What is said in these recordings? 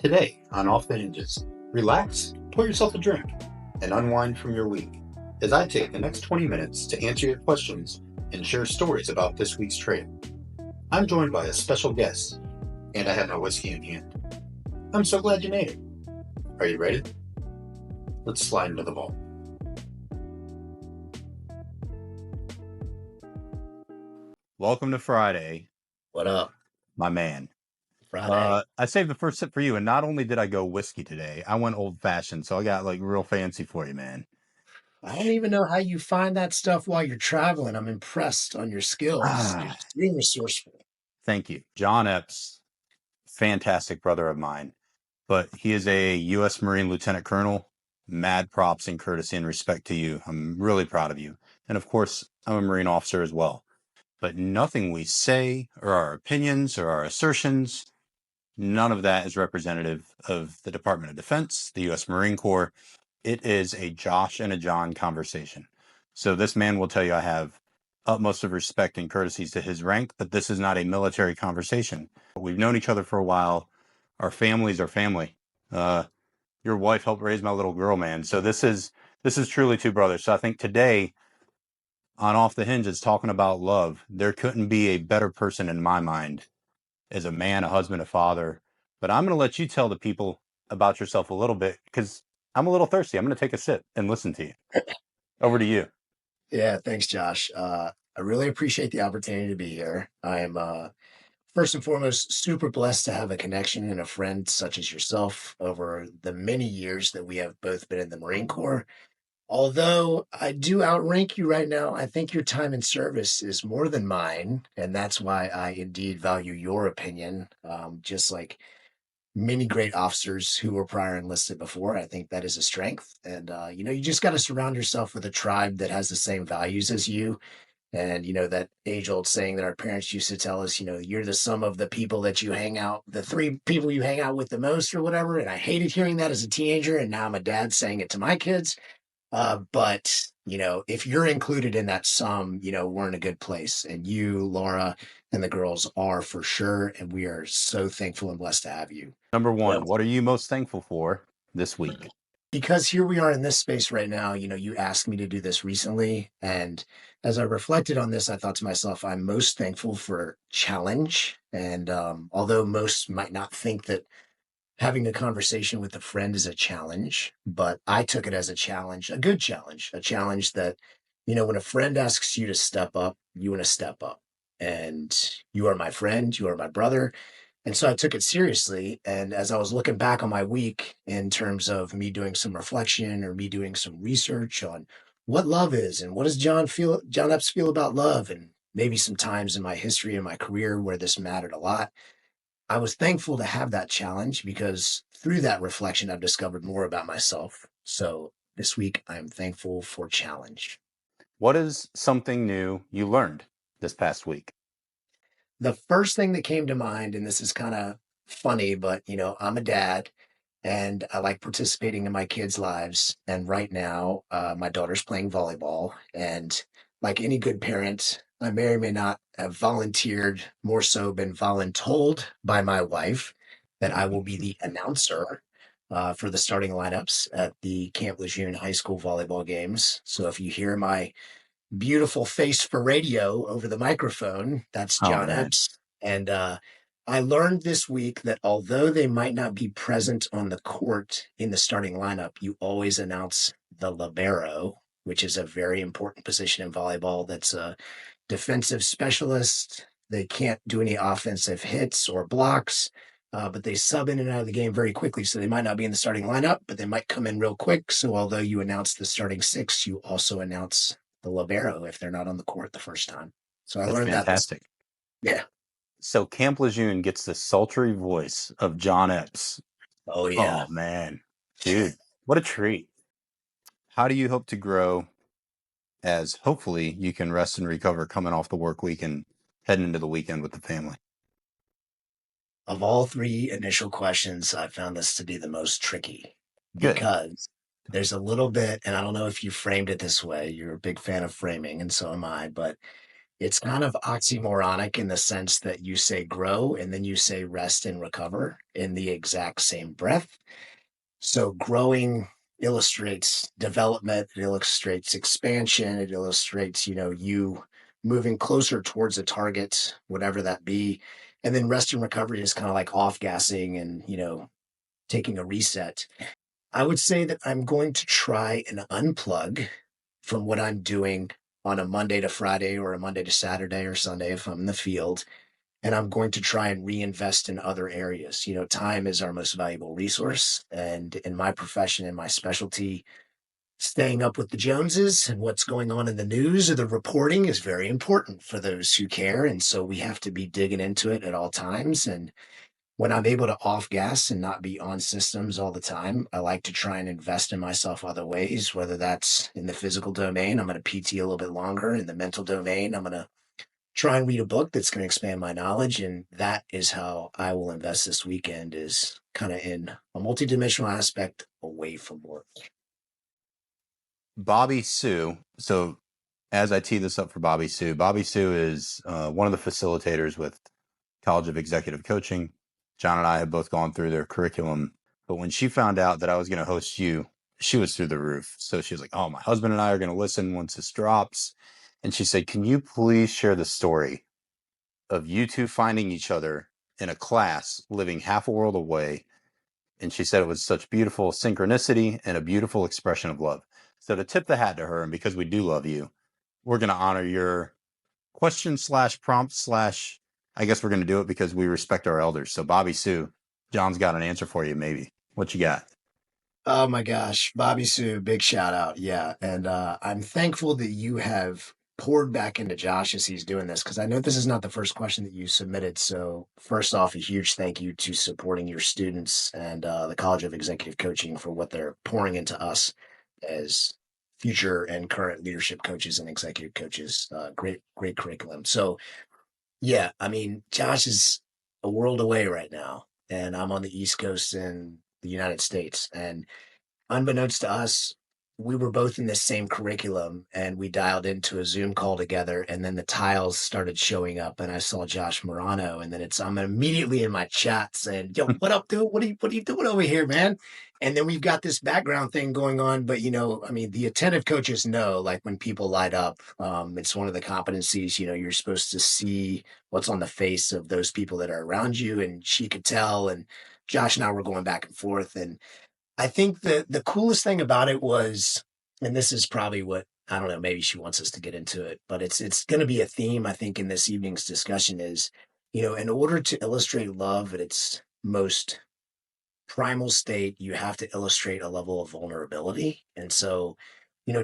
Today on Off the Hinges, relax, pour yourself a drink, and unwind from your week as I take the next 20 minutes to answer your questions and share stories about this week's trade. I'm joined by a special guest, and I have my whiskey in hand. I'm so glad you made it. Are you ready? Let's slide into the vault. Welcome to Friday, What up, my man. Friday? I saved the first sip for you, and not only did I go whiskey today, I went old fashioned, so I got like real fancy for you, man. I don't even know how you find that stuff while you're traveling. I'm impressed on your skills. You're Ah, extremely resourceful. thank you. John Epps, fantastic brother of mine, but he is a U.S. Marine Lieutenant Colonel. Mad props and courtesy and respect to you. I'm really proud of you. And of course, I'm a Marine officer as well. But nothing we say or our opinions or our assertions, none of that is representative of the Department of Defense, the U.S. Marine Corps. It is a Josh and a John conversation. So this man will tell you I have utmost of respect and courtesies to his rank, but this is not a military conversation. We've known each other for a while. Our families are family. Your wife helped raise my little girl, man. So this is truly two brothers. So I think today on Off the Hinges, talking about love, there couldn't be a better person in my mind as a man, a husband, a father. But I'm going to let you tell the people about yourself a little bit because I'm a little thirsty. I'm going to take a sip and listen to you. Over to you. Yeah, thanks, Josh. I really appreciate the opportunity to be here. I am first and foremost super blessed to have a connection and a friend such as yourself over the many years that we have both been in the Marine Corps. Although I do outrank you right now, I think your time in service is more than mine, and that's why I indeed value your opinion. Just like many great officers who were prior enlisted before. I think that is a strength. And, you just got to surround yourself with a tribe that has the same values as you. And, that age old saying that our parents used to tell us, you're the sum of the people that you hang out, the three people you hang out with the most or whatever. And I hated hearing that as a teenager. And now I'm a dad saying it to my kids. But if you're included in that sum, we're in a good place. And you, Laura, and the girls are for sure. And we are so thankful and blessed to have you. Number So, one, what are you most thankful for this week? because here we are in this space right now, you asked me to do this recently. And as I reflected on this, I thought to myself, I'm most thankful for challenge. And although most might not think that having a conversation with a friend is a challenge, but I took it as a challenge, a good challenge, a challenge that, when a friend asks you to step up, you want to step up. And you are my friend, you are my brother. And so I took it seriously. And as I was looking back on my week in terms of me doing some reflection or me doing some research on what love is and what does John Epps feel about love, and maybe some times in my history and my career where this mattered a lot, I was thankful to have that challenge because through that reflection, I've discovered more about myself. So this week, I'm thankful for challenge. What is something new you learned this past week? The first thing that came to mind, and this is kind of funny, but I'm a dad and I like participating in my kids' lives. And right now, my daughter's playing volleyball. And like any good parent, I may or may not have volunteered, more so been voluntold by my wife that I will be the announcer for the starting lineups at the Camp Lejeune High School volleyball games. So if you hear my beautiful face for radio over the microphone, that's Oh, John man. Epps. And I learned this week that although they might not be present on the court in the starting lineup, you always announce the libero, which is a very important position in volleyball. That's a defensive specialist. They can't do any offensive hits or blocks, but they sub in and out of the game very quickly. So they might not be in the starting lineup, but they might come in real quick. So although you announce the starting six, you also announce the libero if they're not on the court the first time. So I That's learned that this, fantastic. yeah. So Camp Lejeune gets the sultry voice of John Epps. Oh, yeah. Oh, man. Dude, what a treat. How do you hope to grow as hopefully you can rest and recover coming off the work week and heading into the weekend with the family? Of all three initial questions, I found this to be the most tricky Good. because there's a little bit, and I don't know if you framed it this way. You're a big fan of framing, and so am I, but It's kind of oxymoronic in the sense that you say grow and then you say rest and recover in the exact same breath. So growing illustrates development, it illustrates expansion, it illustrates, you moving closer towards a target, whatever that be. And then rest and recovery is kind of like off gassing and, taking a reset. I would say that I'm going to try and unplug from what I'm doing on a Monday to Friday or a Monday to Saturday or Sunday if I'm in the field. And I'm going to try and reinvest in other areas. Time is our most valuable resource. And in my profession, in my specialty, staying up with the Joneses and what's going on in the news or the reporting is very important for those who care. And so we have to be digging into it at all times. And when I'm able to off gas and not be on systems all the time, I like to try and invest in myself other ways, whether that's in the physical domain. I'm going to PT a little bit longer. In the mental domain, I'm going to try and read a book that's going to expand my knowledge. And that is how I will invest this weekend, is kind of in a multidimensional aspect away from work. Bobby Sue. So, as I tee this up for Bobby Sue is one of the facilitators with College of Executive Coaching. John and I have both gone through their curriculum. But when she found out that I was going to host you, she was through the roof. So she was like, "Oh, my husband and I are going to listen once this drops." And she said, "Can you please share the story of you two finding each other in a class living half a world away?" And she said it was such beautiful synchronicity and a beautiful expression of love. So to tip the hat to her, and because we do love you, we're going to honor your question slash prompt slash, I guess we're going to do it because we respect our elders. So Bobby Sue, John's got an answer for you, maybe. What you got? Oh my gosh, Bobby Sue, big shout out. Yeah. And I'm thankful that you have poured back into Josh as he's doing this, because I know this is not the first question that you submitted. So, first off, a huge thank you to supporting your students and the College of Executive Coaching for what they're pouring into us as future and current leadership coaches and executive coaches. Great, great curriculum. So, yeah, I mean, Josh is a world away right now, and I'm on the East Coast in the United States. And unbeknownst to us, we were both in this same curriculum and we dialed into a Zoom call together. And then the tiles started showing up and I saw Josh Morano. And then I'm immediately in my chat saying, "Yo, what up, dude? What are you doing over here, man?" And then we've got this background thing going on. But I mean, the attentive coaches know, like, when people light up, it's one of the competencies. You're supposed to see what's on the face of those people that are around you. And she could tell. And Josh and I were going back and forth. And I think the coolest thing about it was, and this is probably what, I don't know, maybe she wants us to get into it, but it's going to be a theme, I think, in this evening's discussion is, in order to illustrate love at its most primal state, you have to illustrate a level of vulnerability. And so,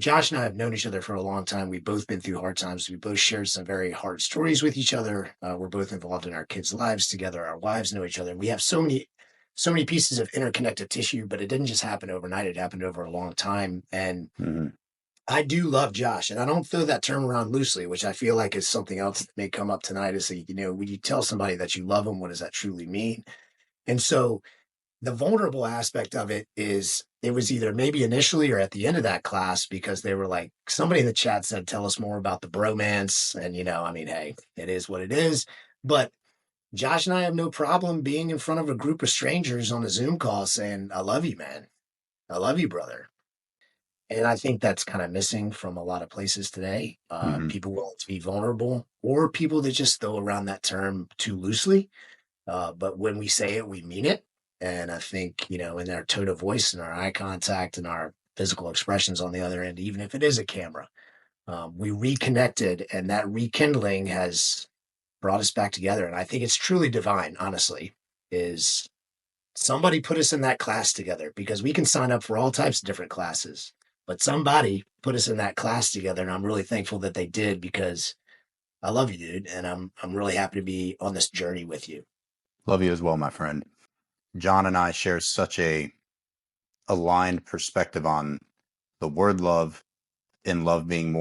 Josh and I have known each other for a long time. We've both been through hard times. We both shared some very hard stories with each other. We're both involved in our kids' lives together. Our wives know each other. We have so many pieces of interconnected tissue, but it didn't just happen overnight. It happened over a long time. And Mm-hmm. I do love Josh, and I don't throw that term around loosely, which I feel like is something else that may come up tonight. Is that, when you tell somebody that you love them, what does that truly mean? And so the vulnerable aspect of it is, it was either maybe initially or at the end of that class, because they were like, somebody in the chat said, "Tell us more about the bromance." And, I mean, hey, it is what it is. But Josh and I have no problem being in front of a group of strangers on a Zoom call saying, "I love you, man. I love you, brother." And I think that's kind of missing from a lot of places today. Mm-hmm. People willing to be vulnerable, or people that just throw around that term too loosely. But when we say it, we mean it. And I think, in our tone of voice and our eye contact and our physical expressions on the other end, even if it is a camera, we reconnected, and that rekindling has brought us back together. And I think it's truly divine, honestly, is somebody put us in that class together, because we can sign up for all types of different classes, but somebody put us in that class together. And I'm really thankful that they did, because I love you, dude. And I'm really happy to be on this journey with you. Love you as well, my friend. John and I share such a aligned perspective on the word love, and love being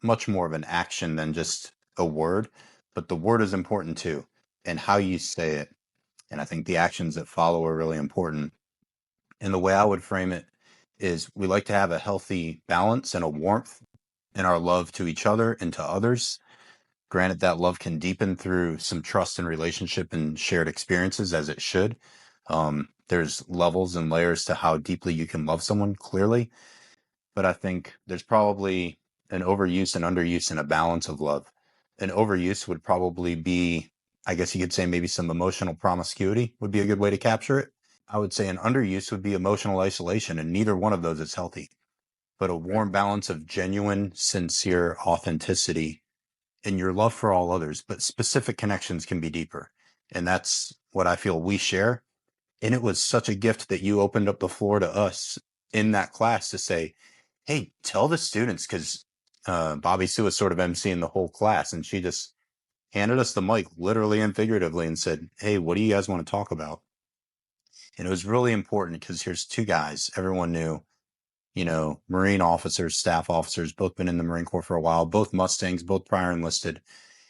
much more of an action than just a word. But the word is important too, and how you say it. And I think the actions that follow are really important. And the way I would frame it is, we like to have a healthy balance and a warmth in our love to each other and to others. Granted, that love can deepen through some trust and relationship and shared experiences, as it should. There's levels and layers to how deeply you can love someone, clearly. But I think there's probably an overuse and underuse and a balance of love. An overuse would probably be, I guess you could say, maybe some emotional promiscuity would be a good way to capture it. I would say an underuse would be emotional isolation, and neither one of those is healthy. But a Right. warm balance of genuine, sincere authenticity in your love for all others, but specific connections can be deeper. And that's what I feel we share. And it was such a gift that you opened up the floor to us in that class to say, hey, tell the students, because Bobby Sue was sort of emceeing the whole class, and she just handed us the mic literally and figuratively and said, hey, what do you guys want to talk about? And it was really important because here's two guys everyone knew, Marine officers, staff officers, both been in the Marine Corps for a while, both Mustangs, both prior enlisted.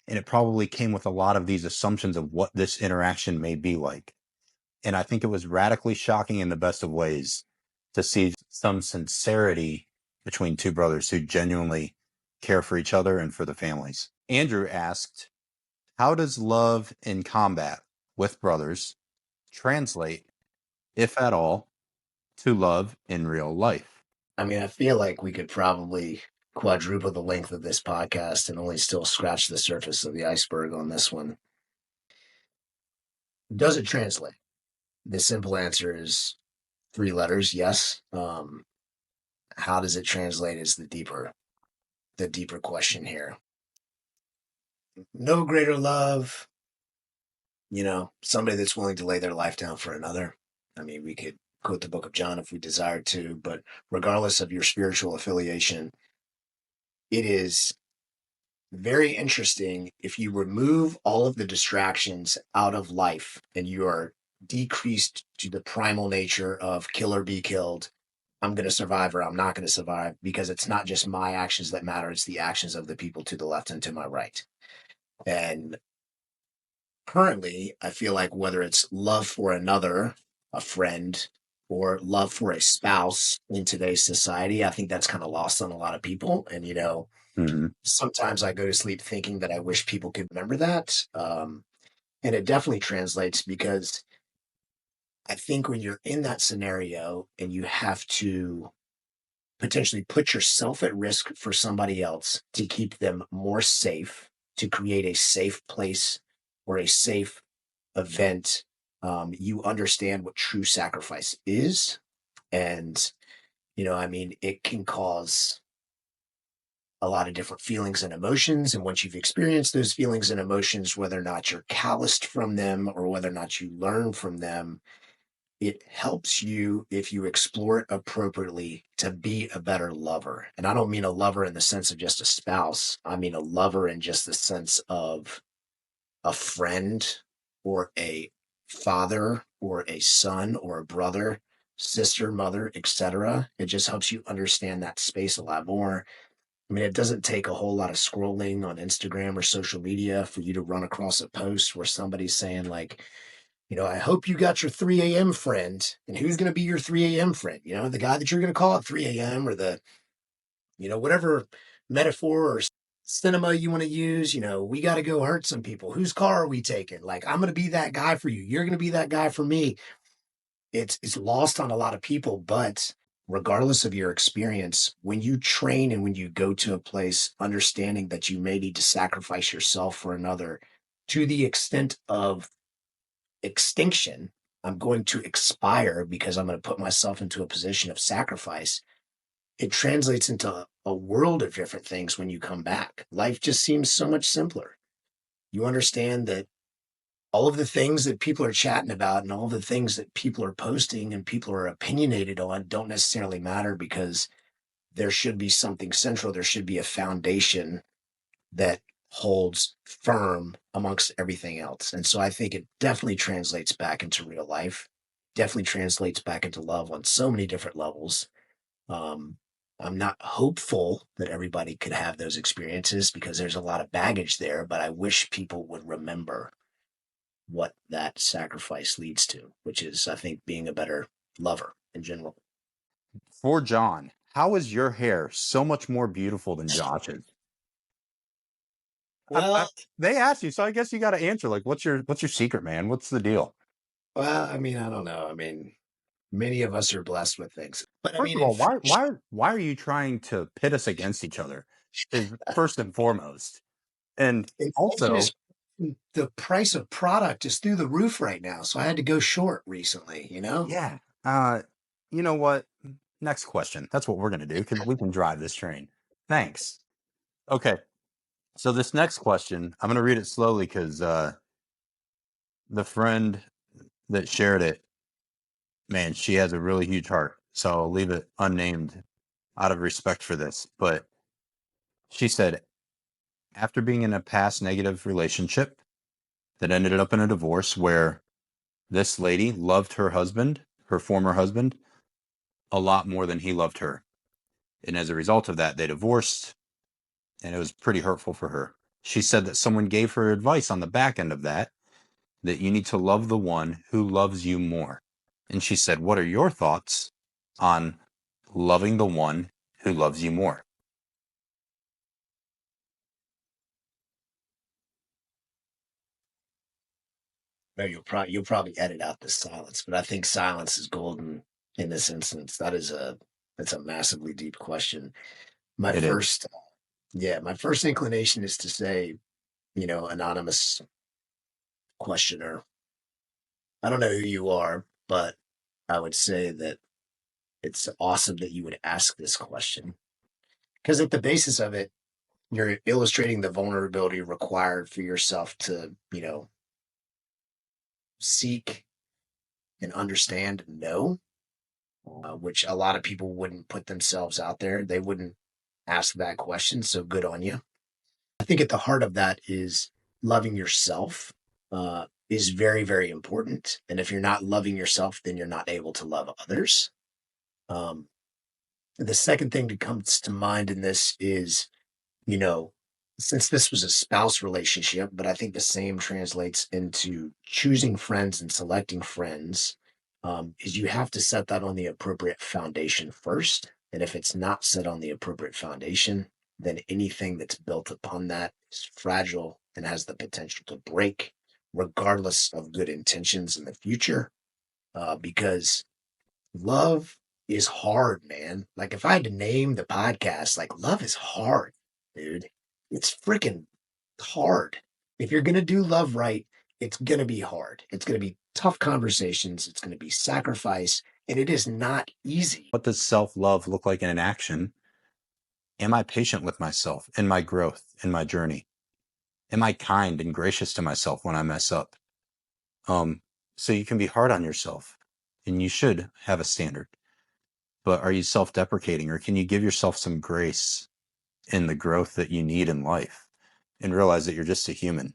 And it probably came with a lot of these assumptions of what this interaction may be like. And I think it was radically shocking in the best of ways to see some sincerity between two brothers who genuinely care for each other and for the families. Andrew asked, how does love in combat with brothers translate, if at all, to love in real life? I mean, I feel like we could probably quadruple the length of this podcast and only still scratch the surface of the iceberg on this one. Does it translate? The simple answer is three letters, yes. How does it translate is the deeper question here. No greater love, somebody that's willing to lay their life down for another. I mean, we could quote the book of John if we desired to, but regardless of your spiritual affiliation, it is very interesting if you remove all of the distractions out of life and you are decreased to the primal nature of kill or be killed. I'm going to survive or I'm not going to survive because it's not just my actions that matter. It's the actions of the people to the left and to my right. And currently, I feel like whether it's love for another, a friend, or love for a spouse in today's society, I think that's kind of lost on a lot of people. And, Mm-hmm. sometimes I go to sleep thinking that I wish people could remember that. And it definitely translates because I think when you're in that scenario and you have to potentially put yourself at risk for somebody else to keep them more safe, to create a safe place or a safe event, you understand what true sacrifice is. And, I mean, it can cause a lot of different feelings and emotions. And once you've experienced those feelings and emotions, whether or not you're calloused from them or whether or not you learn from them, it helps you, if you explore it appropriately, to be a better lover. And I don't mean a lover in the sense of just a spouse, I mean a lover in just the sense of a friend or a father or a son or a brother, sister, mother, etc. It just helps you understand that space a lot more. I mean, it doesn't take a whole lot of scrolling on Instagram or social media for you to run across a post where somebody's saying, like, I hope you got your 3 a.m. friend. And who's going to be your 3 a.m. friend? The guy that you're going to call at 3 a.m. or whatever metaphor or cinema you want to use. We got to go hurt some people. Whose car are we taking? Like, I'm going to be that guy for you. You're going to be that guy for me. It's lost on a lot of people, but regardless of your experience, when you train and when you go to a place, understanding that you may need to sacrifice yourself for another to the extent of extinction, I'm going to expire because I'm going to put myself into a position of sacrifice. It translates into a world of different things when you come back. Life just seems so much simpler. You understand that all of the things that people are chatting about and all the things that people are posting and people are opinionated on don't necessarily matter because there should be something central. There should be a foundation that holds firm amongst everything else. And so I think it definitely translates back into real life, definitely translates back into love on so many different levels. Um, I'm not hopeful that everybody could have those experiences because there's a lot of baggage there, but I wish people would remember what that sacrifice leads to, which is, I think, being a better lover in general. For John, how is your hair so much more beautiful than Josh's? Well, They asked you, so I guess you got to answer. Like, what's your secret, man? What's the deal? I mean, I don't know. I mean, many of us are blessed with things, but I First mean, of all, why are you trying to pit us against each other? Is first and foremost, and inflation also, is the price of product is through the roof right now. So I had to go short recently, you know? yeah. You know what? Next question. That's what we're gonna do because we can drive this train. Thanks. Okay. So this next question, I'm gonna read it slowly because the friend that shared it, man, she has a really huge heart. So I'll leave it unnamed out of respect for this. But she said, after being in a past negative relationship that ended up in a divorce where this lady loved her husband, her former husband, a lot more than he loved her. And as a result of that, they divorced, and it was pretty hurtful for her. She said that someone gave her advice on the back end of that, that you need to love the one who loves you more. And she said, what are your thoughts on loving the one who loves you more? No, you'll probably edit out the silence, but I think silence is golden in this instance. That's a massively deep question. My It is. first, yeah, my first inclination is to say, anonymous questioner, I don't know who you are, but I would say that it's awesome that you would ask this question because at the basis of it, you're illustrating the vulnerability required for yourself to, seek and understand and know, which a lot of people wouldn't put themselves out there. They wouldn't ask that question. So good on you. I think at the heart of that is loving yourself is very, very important. And if you're not loving yourself, then you're not able to love others. Um, the second thing that comes to mind in this is, you know, since this was a spouse relationship, but I think the same translates into choosing friends and selecting friends, is you have to set that on the appropriate foundation first. And if it's not set on the appropriate foundation, then anything that's built upon that is fragile and has the potential to break, regardless of good intentions in the future. Because love is hard, man. Like if I had to name the podcast, like love is hard, dude. It's freaking hard. If you're gonna do love right, it's gonna be hard. It's gonna be tough conversations. It's gonna be sacrifice, and it is not easy. What does self love look like in an action? Am I patient with myself in my growth, in my journey? Am I kind and gracious to myself when I mess up? Um, so you can be hard on yourself and you should have a standard, but are you self deprecating or can you give yourself some grace in the growth that you need in life and realize that you're just a human?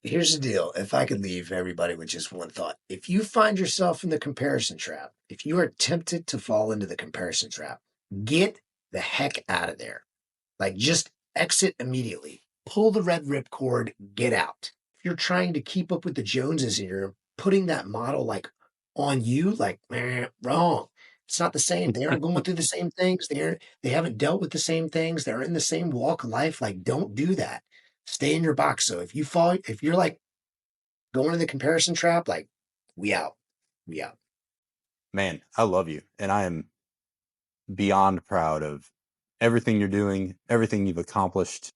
Here's the deal. If I could leave everybody with just one thought, if you find yourself in the comparison trap, if you are tempted to fall into the comparison trap, get the heck out of there. Like just exit immediately. Pull the red ripcord, get out. If you're trying to keep up with the Joneses and you're putting that model like on you, like wrong. It's not the same. They aren't going through the same things. They haven't dealt with the same things. They're in the same walk of life. Like, don't do that. Stay in your box. So if you're like going in the comparison trap, like we out. We out. Man, I love you. And I am beyond proud of everything you're doing, everything you've accomplished,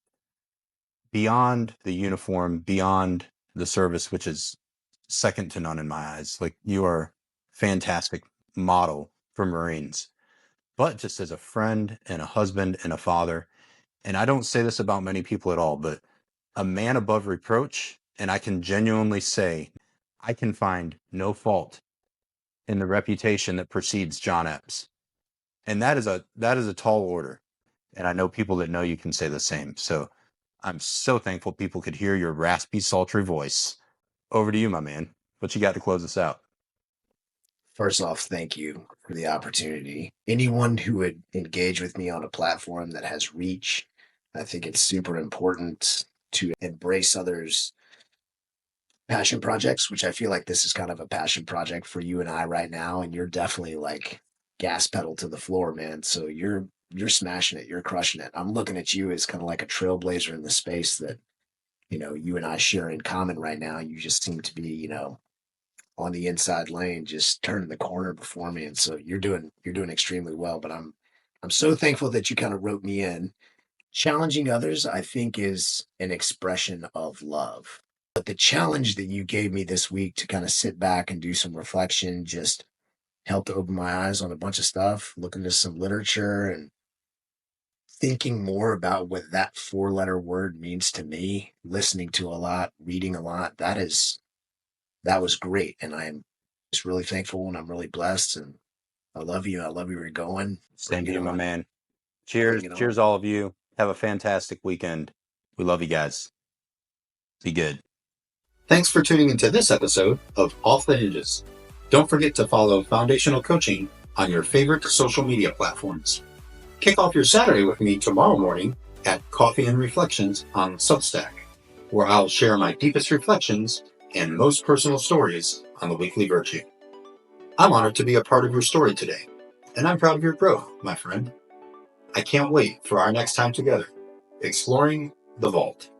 beyond the uniform, beyond the service, which is second to none in my eyes. Like you are fantastic model for Marines, but just as a friend and a husband and a father. And I don't say this about many people at all, but a man above reproach. And I can genuinely say I can find no fault in the reputation that precedes John Epps. And that is a tall order. And I know people that know you can say the same. So I'm so thankful people could hear your raspy, sultry voice. Over to you, my man. What you got to close us out? First off, thank you for the opportunity. Anyone who would engage with me on a platform that has reach, I think it's super important to embrace others' passion projects, which I feel like this is kind of a passion project for you and I right now. And you're definitely like gas pedal to the floor, man. So you're smashing it, you're crushing it. I'm looking at you as kind of like a trailblazer in the space that you and I share in common right now. You just seem to be, on the inside lane, just turning the corner before me. And so you're doing extremely well. But I'm so thankful that you kind of wrote me in. Challenging others, I think, is an expression of love. But the challenge that you gave me this week to kind of sit back and do some reflection just helped open my eyes on a bunch of stuff, looking into some literature and thinking more about what that four-letter word means to me, listening to a lot, reading a lot. That was great. And I'm just really thankful and I'm really blessed. And I love you. I love where you're going. Same Bring to it you, my on. man. Cheers. Bring it Cheers, on. all of you. Have a fantastic weekend. We love you guys. Be good. Thanks for tuning into this episode of Off the Hinges. Don't forget to follow Foundational Coaching on your favorite social media platforms. Kick off your Saturday with me tomorrow morning at Coffee and Reflections on Substack, where I'll share my deepest reflections and most personal stories on the weekly virtue. I'm honored to be a part of your story today, and I'm proud of your growth, my friend. I can't wait for our next time together, exploring the vault.